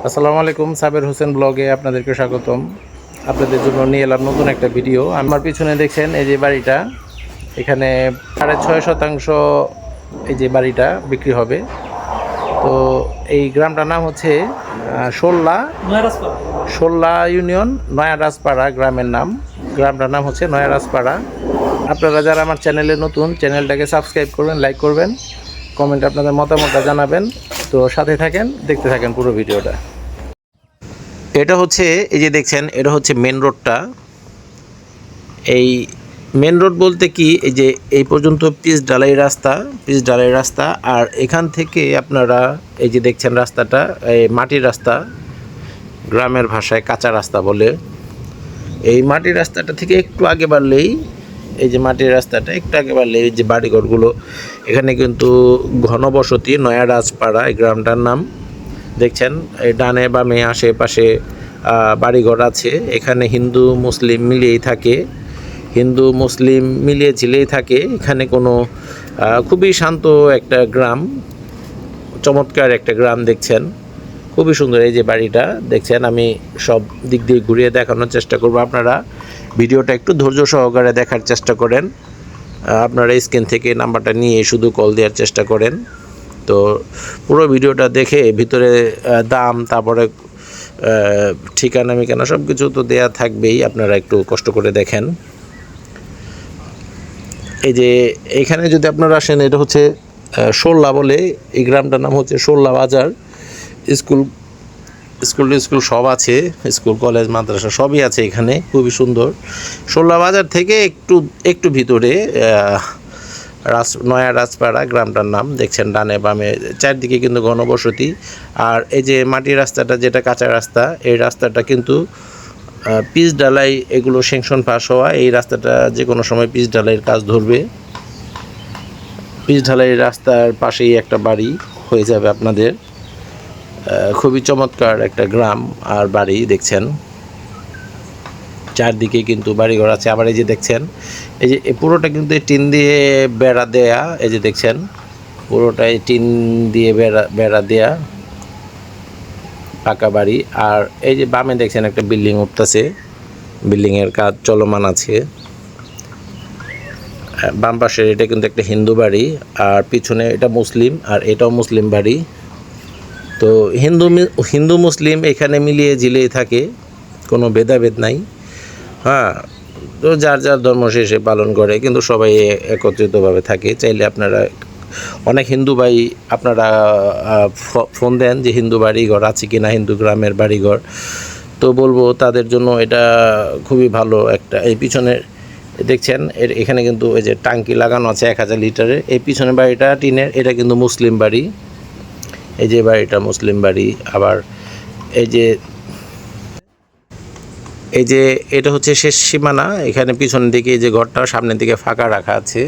আসসালামু আলাইকুম, সাবের হোসেন ব্লগে আপনাদেরকে স্বাগতম। আপনাদের জন্য নিয়ে এলাম নতুন একটা ভিডিও। আমার পিছনে দেখছেন এই যে বাড়িটা, এখানে 6.5% এই যে বাড়িটা বিক্রি হবে। তো এই গ্রামটার নাম হচ্ছে শোল্লা ইউনিয়ন নয়া রাজপাড়া গ্রামের নাম। গ্রামটার নাম হচ্ছে নয়া রাজপাড়া। আপনারা যারা আমার চ্যানেলে নতুন, চ্যানেলটাকে সাবস্ক্রাইব করবেন, লাইক করবেন, কমেন্টে আপনাদের মতামতটা জানাবেন। তো সাথে থাকেন, দেখতে থাকেন পুরো ভিডিওটা। এটা হচ্ছে এই যে দেখছেন, এটা হচ্ছে মেন রোডটা। এই মেন রোড বলতে কি, এই যে এই পর্যন্ত পিচ ঢালাই রাস্তা। আর এখান থেকে আপনারা এই যে দেখছেন রাস্তাটা, এই মাটির রাস্তা, গ্রামের ভাষায় কাঁচা রাস্তা বলে। এই মাটির রাস্তাটা থেকে একটু আগে বাড়লেই, এই যে মাটির রাস্তাটা একটু আগে বাড়লেই এই যে বাড়িঘরগুলো, এখানে কিন্তু ঘনবসতি নয়া রাজপাড়া এই গ্রামটার নাম। দেখছেন এই ডানে বামে আশেপাশে বাড়িঘর আছে। এখানে হিন্দু মুসলিম মিলিয়ে ঝিলেই থাকে। এখানে কোনো খুবই শান্ত একটা গ্রাম, চমৎকার একটা গ্রাম। দেখছেন খুবই সুন্দর এই যে বাড়িটা দেখছেন। আমি সব দিক দিয়ে ঘুরিয়ে দেখানোর চেষ্টা করব। আপনারা ভিডিওটা একটু ধৈর্য সহকারে দেখার চেষ্টা করেন। আপনারা স্ক্রিন থেকে নাম্বারটা নিয়ে শুধু কল দেওয়ার চেষ্টা করেন। তো পুরো ভিডিওটা দেখে ভিতরে দাম, তারপরে ঠিকানা সব কিছু তো দেয়া থাকবেই, আপনারা একটু কষ্ট করে দেখেন। এই যে এইখানে যদি আপনারা আসেন, এটা হচ্ছে শোল্লা বলে, এই গ্রামটার নাম হচ্ছে শোল্লা বাজার। স্কুল সব আছে, স্কুল কলেজ মাদ্রাসা সবই আছে এখানে, খুবই সুন্দর। শোল্লা বাজার থেকে একটু ভিতরে নয়া রাজপাড়া গ্রামটার নাম। দেখছেন ডানে বামে চারদিকে কিন্তু ঘনবসতি। আর এই যে মাটির রাস্তাটা, যেটা কাঁচা রাস্তা, এই রাস্তাটা কিন্তু পিচ ঢালাই এগুলো সেংশন পাস হওয়া। এই রাস্তাটা যে কোনো সময় পিচ ঢালাইয়ের কাজ ধরবে। পিচ ঢালাই রাস্তার পাশেই একটা বাড়ি হয়ে যাবে আপনাদের। খুবই চমৎকার একটা গ্রাম আর বাড়ি। দেখছেন চারদিকে কিন্তু বাড়িঘর আছে। আবার এই যে দেখছেন, এই যে পুরোটা কিন্তু টিন দিয়ে বেড়া দেয়া। এই যে দেখছেন পুরোটাই টিন দিয়ে বেড়া দেয়া পাকা বাড়ি। আর এই যে বামে দেখছেন একটা বিল্ডিং উঠতেছে, বিল্ডিংয়ের কাজ চলমান আছে। বাম পাশের এটা কিন্তু একটা হিন্দু বাড়ি, আর পিছনে এটা মুসলিম, আর এটাও মুসলিম বাড়ি। তো হিন্দু মুসলিম এখানে মিলিয়ে ঝিলেই থাকে, কোনো ভেদাভেদ নাই। হ্যাঁ, তো যার ধর্ম সে পালন করে, কিন্তু সবাই একত্রিতভাবে থাকে। চাইলে আপনারা অনেক হিন্দু ভাই আপনারা ফোন দেন যে হিন্দু বাড়িঘর আছে কি না, হিন্দু গ্রামের বাড়িঘর। তো বলবো তাদের জন্য এটা খুবই ভালো একটা। এই পিছনে দেখছেন এখানে কিন্তু এই যে টাঙ্কি লাগানো আছে 1000 লিটারের। এই পিছনে বাড়িটা টিনের, এটা কিন্তু মুসলিম বাড়ি। এই যে বাড়িটা মুসলিম বাড়ি। আবার এই যে এটা হচ্ছে শেষ সীমানা। এখানে পিছনের দিকে এই যে ঘরটা, সামনের দিকে ফাঁকা রাখা আছে।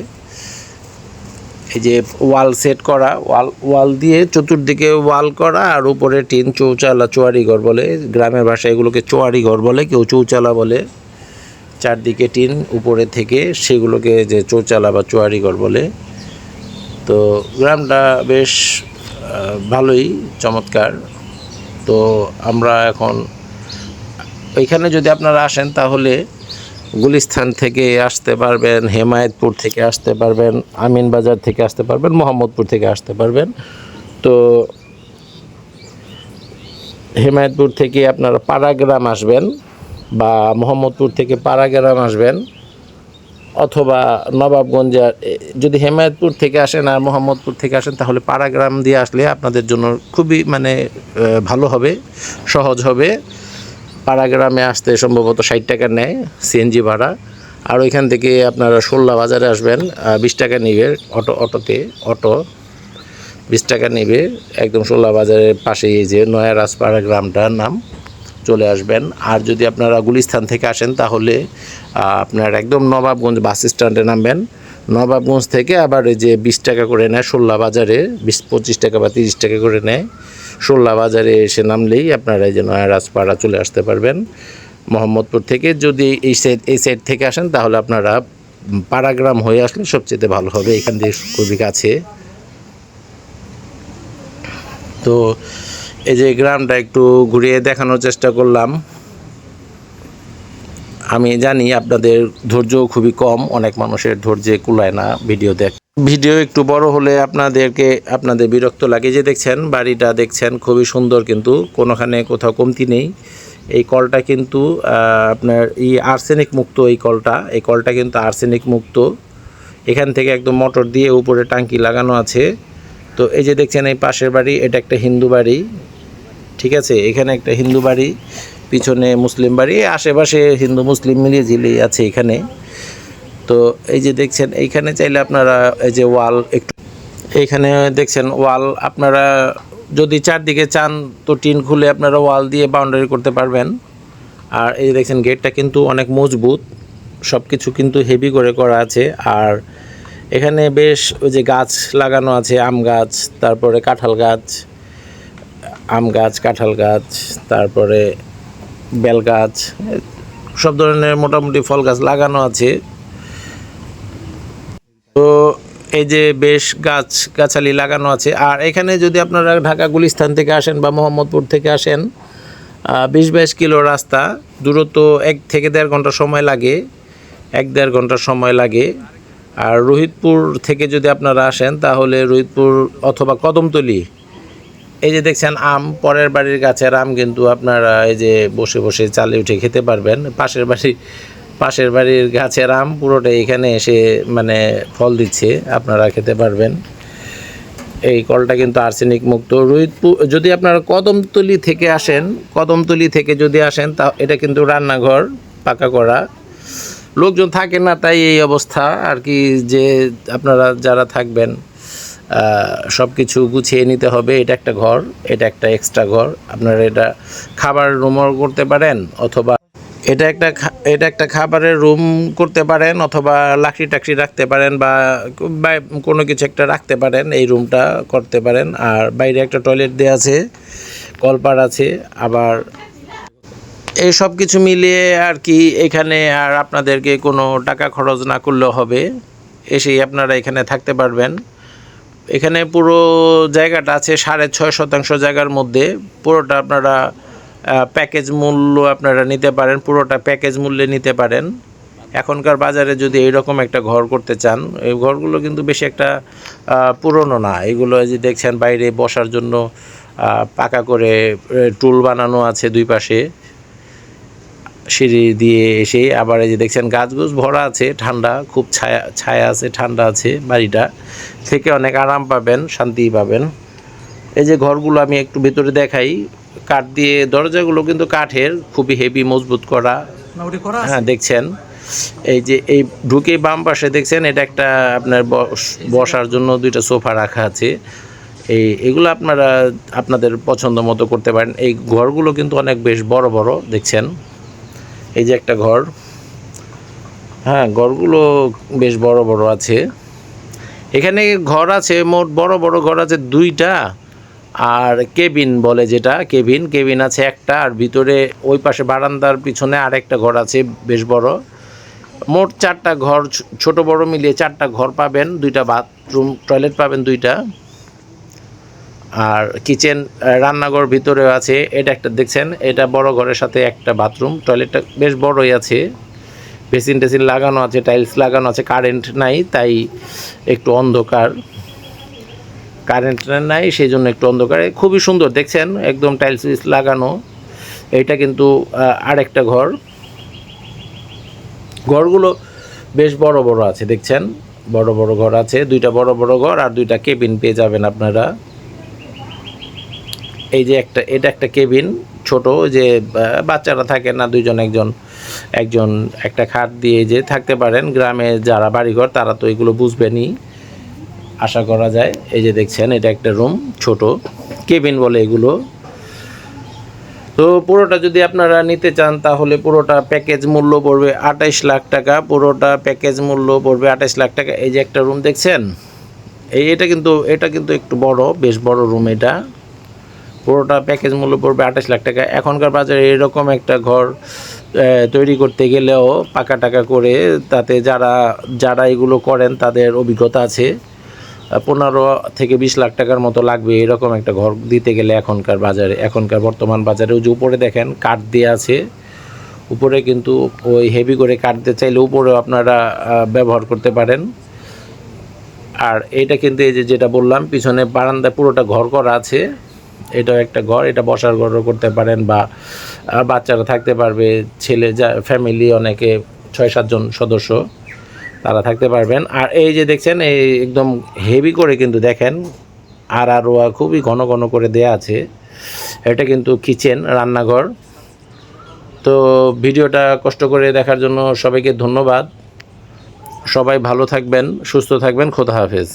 এই যে ওয়াল সেট করা, ওয়াল দিয়ে চতুর্দিকে ওয়াল করা, আর উপরে টিন, চৌচালা, চুয়ারি ঘর বলে গ্রামের ভাষায় এগুলোকে, চুয়ারি ঘর বলে, কেউ চৌচালা বলে। চারদিকে টিন উপরে থেকে, সেগুলোকে যে চৌচালা বা চুয়ারি ঘর বলে। তো গ্রামটা বেশ ভালোই চমৎকার। তো আমরা এখন এখানে যদি আপনারা আসেন, তাহলে গুলিস্তান থেকে আসতে পারবেন, হেমায়েতপুর থেকে আসতে পারবেন, আমিনবাজার থেকে আসতে পারবেন, মোহাম্মদপুর থেকে আসতে পারবেন। তো হেমায়েতপুর থেকে আপনারা পাড়াগ্রাম আসবেন, বা মোহাম্মদপুর থেকে পাড়াগ্রাম আসবেন, অথবা নবাবগঞ্জে। যদি হেমায়েতপুর থেকে আসেন আর মোহাম্মদপুর থেকে আসেন, তাহলে পাড়াগ্রাম দিয়ে আসলে আপনাদের জন্য খুবই ভালো হবে, সহজ হবে। পাড়াগ্রামে আসতে সম্ভবত 60 টাকা নেয় সিএনজি ভাড়া। আর ওইখান থেকে আপনারা শোল্লা বাজারে আসবেন, 20 টাকা নেবে অটো 20 টাকা নেবে। একদম শোল্লা বাজারের পাশেই এই যে নয়া রাজপাড়া গ্রামটার নাম, চলে আসবেন। আর যদি আপনারা গুলিস্তান থেকে আসেন, তাহলে আপনার একদম নবাবগঞ্জ বাস স্ট্যান্ডে নামবেন। নবাবগঞ্জ থেকে আবার এই যে 20 টাকা করে নেয় শোল্লা বাজারে, 25 টাকা বা 30 টাকা করে নেয়। শোল্লা বাজারে এসে নামলেই আপনারা এই যে নয়া রাজপাড়া চলে আসতে পারবেন। মোহাম্মদপুর থেকে যদি এই সাইড থেকে আসেন, তাহলে আপনারা পাড়াগ্রাম হয়ে আসলে সবচেয়ে ভালো হবে, এখান থেকে খুবই কাছে। তো এই যে গ্রামটা একটু ঘুরিয়ে দেখানোর চেষ্টা করলাম। আমি জানি আপনাদের ধৈর্য খুবই কম, অনেক মানুষের ধৈর্যে কুলায় না ভিডিও একটু বড় হলে আপনাদের বিরক্ত লাগে। যে দেখছেন বাড়িটা দেখছেন খুবই সুন্দর, কিন্তু কোনোখানে কোথাও কমতি নেই। এই কলটা কিন্তু আপনার আর্সেনিক মুক্ত। এই কলটা কিন্তু আর্সেনিক মুক্ত। এখান থেকে একদম মোটর দিয়ে উপরে টাঙ্কি লাগানো আছে। তো এই যে দেখছেন এই পাশের বাড়ি, এটা একটা হিন্দু বাড়ি, ঠিক আছে। এখানে একটা হিন্দু বাড়ি, পিছনে মুসলিম বাড়ি, আশেপাশে হিন্দু মুসলিম মিলিয়ে ঝিলিয়ে আছে এখানে। তো এই যে দেখছেন এইখানে চাইলে আপনারা এই যে ওয়াল এইখানে দেখছেন ওয়াল, আপনারা যদি চারদিকে চান তো টিন খুলে আপনারা ওয়াল দিয়ে বাউন্ডারি করতে পারবেন। আর এই যে দেখছেন গেটটা কিন্তু অনেক মজবুত, সব কিছু কিন্তু হেভি করে করা আছে। আর এখানে বেশ ওই যে গাছ লাগানো আছে, আম গাছ, তারপরে কাঁঠাল গাছ, আম গাছ, কাঁঠাল গাছ, তারপরে বেল গাছ, সব ধরনের মোটামুটি ফল গাছ লাগানো আছে। তো এই যে বেশ গাছালি লাগানো আছে। আর এখানে যদি আপনারা ঢাকা গুলিস্তান থেকে আসেন বা মোহাম্মদপুর থেকে আসেন, 20-22 কিলো রাস্তা, দূরত্ব 1 থেকে 1.5 ঘন্টা সময় লাগে, 1-1.5 ঘন্টা সময় লাগে। আর রোহিতপুর থেকে যদি আপনারা আসেন তাহলে রোহিতপুর অথবা কদমতলী, এই যে দেখছেন আম, পরের বাড়ির গাছের আম কিন্তু আপনারা এই যে বসে বসে চালে উঠে খেতে পারবেন। পাশের বাড়ির গাছের আম পুরোটাই এখানে এসে মানে ফল দিচ্ছে, আপনারা খেতে পারবেন। এই কলটা কিন্তু আর্সেনিক মুক্ত। রোহিতপুর যদি আপনারা কদমতলী থেকে যদি আসেন তা এটা কিন্তু রান্নাঘর পাকা করা, লোকজন থাকে না তাই এই অবস্থা আর কি। যে আপনারা যারা থাকবেন সব কিছু গুছিয়ে নিতে হবে। এটা একটা ঘর, এটা একটা এক্সট্রা ঘর, আপনারা এটা খাবার রুমও করতে পারেন, অথবা এটা একটা খাবারের রুম করতে পারেন, অথবা লাকড়ি টাকড়ি রাখতে পারেন, বা কোনো কিছু একটা রাখতে পারেন, এই রুমটা করতে পারেন। আর বাইরে একটা টয়লেট দেওয়া আছে, কলপার আছে। আবার এই সব কিছু মিলিয়ে আর কি এখানে আর আপনাদেরকে কোনো টাকা খরচ না করলেও হবে, এসেই আপনারা এখানে থাকতে পারবেন। এখানে পুরো জায়গাটা আছে 6.5% জায়গার মধ্যে। পুরোটা আপনারা প্যাকেজ মূল্য আপনারা নিতে পারেন, পুরোটা প্যাকেজ মূল্যে নিতে পারেন। এখনকার বাজারে যদি এইরকম একটা ঘর করতে চান, এই ঘরগুলো কিন্তু বেশি একটা পুরনো না। এগুলো যে দেখছেন বাইরে বসার জন্য পাকা করে টুল বানানো আছে দুই পাশে, সিঁড়ি দিয়ে এসে। আবার এই যে দেখছেন গাছগুছ ভরা আছে, ঠান্ডা, খুব ছায়া আছে, ঠান্ডা আছে। বাড়িটা থেকে অনেক আরাম পাবেন, শান্তি পাবেন। এই যে ঘরগুলো আমি একটু ভেতরে দেখাই, কাঠ দিয়ে, দরজাগুলো কিন্তু কাঠের, খুবই হেভি মজবুত করা। হ্যাঁ দেখছেন এই যে এই ঢুকে বাম পাশে দেখছেন এটা একটা আপনার বসার জন্য 2টা সোফা রাখা আছে। এগুলো আপনারা আপনাদের পছন্দ মতো করতে পারেন। এই ঘরগুলো কিন্তু অনেক বেশ বড় বড় দেখছেন। এই যে একটা ঘর, হ্যাঁ ঘরগুলো বেশ বড় বড় আছে। এখানে ঘর আছে মোট বড় বড় ঘর আছে 2টা, আর কেবিন বলে যেটা, কেবিন আছে একটা। আর ভিতরে ওই পাশে বারান্দার পিছনে আরেকটা ঘর আছে বেশ বড়। মোট 4টা ঘর, ছোট বড় মিলিয়ে 4টা ঘর পাবেন, 2টা বাথরুম, টয়লেট পাবেন 2টা। আর কিচেন, রান্নাঘর ভিতরেও আছে। এটা একটা দেখছেন, এটা বড় ঘরের সাথে একটা বাথরুম, টয়লেটটা বেশ বড়ই আছে, বেসিন টেসিন লাগানো আছে, টাইলস লাগানো আছে। কারেন্ট নাই তাই একটু অন্ধকার, সেই জন্য একটু অন্ধকার। খুবই সুন্দর দেখছেন, একদম টাইলস লাগানো। এইটা কিন্তু আরেকটা ঘরগুলো বেশ বড় বড় আছে দেখছেন, বড় বড় ঘর আছে, 2টা বড় বড় ঘর আর 2টা কেবিন পেয়ে যাবেন আপনারা। এই যে এটা একটা কেবিন, ছোট, যে বাচ্চারা থাকে না, 2জন একজন একটা খাট দিয়ে যে থাকতে পারেন। গ্রামে যারা বাড়িঘর তারা তো এগুলো বুঝবেনই আশা করা যায়। এই যে দেখছেন এটা একটা রুম, ছোট কেবিন বলে এগুলো। তো পুরোটা যদি আপনারা নিতে চান তাহলে পুরোটা প্যাকেজ মূল্য পড়বে 28 লাখ টাকা, পুরোটা প্যাকেজ মূল্য পড়বে 28 লাখ টাকা। এই যে একটা রুম দেখছেন, এটা কিন্তু একটু বড়, বেশ বড় রুম। এটা পুরোটা প্যাকেজ মূল্য পড়বে 28 লাখ টাকা। এখনকার বাজারে এরকম একটা ঘর তৈরি করতে গেলেও পাকা টাকা করে, তাতে যারা এগুলো করেন তাদের অভিজ্ঞতা আছে, 15 থেকে 20 লাখ টাকার মতো লাগবে এরকম একটা ঘর দিতে গেলে এখনকার বাজারে, এখনকার বর্তমান বাজারে। ওই যে উপরে দেখেন কাঠ দেওয়া আছে, উপরে কিন্তু ওই হেভি করে কাঠ দিতে চাইলে উপরেও আপনারা ব্যবহার করতে পারেন। আর এটা কিন্তু এই যে যেটা বললাম পিছনে বারান্দায় পুরোটা ঘর করা আছে, এটাও একটা ঘর, এটা বসার ঘরও করতে পারেন বা বাচ্চারা থাকতে পারবে, ছেলে যা ফ্যামিলি অনেকে 6-7 জন সদস্য তারা থাকতে পারবেন। আর এই যে দেখছেন এই একদম হেভি করে কিন্তু দেখেন আরআরওয়া খুবই ঘন ঘন করে দেয়া আছে। এটা কিন্তু কিচেন, রান্নাঘর। তো ভিডিওটা কষ্ট করে দেখার জন্য সবাইকে ধন্যবাদ। সবাই ভালো থাকবেন, সুস্থ থাকবেন। খোদা হাফেজ।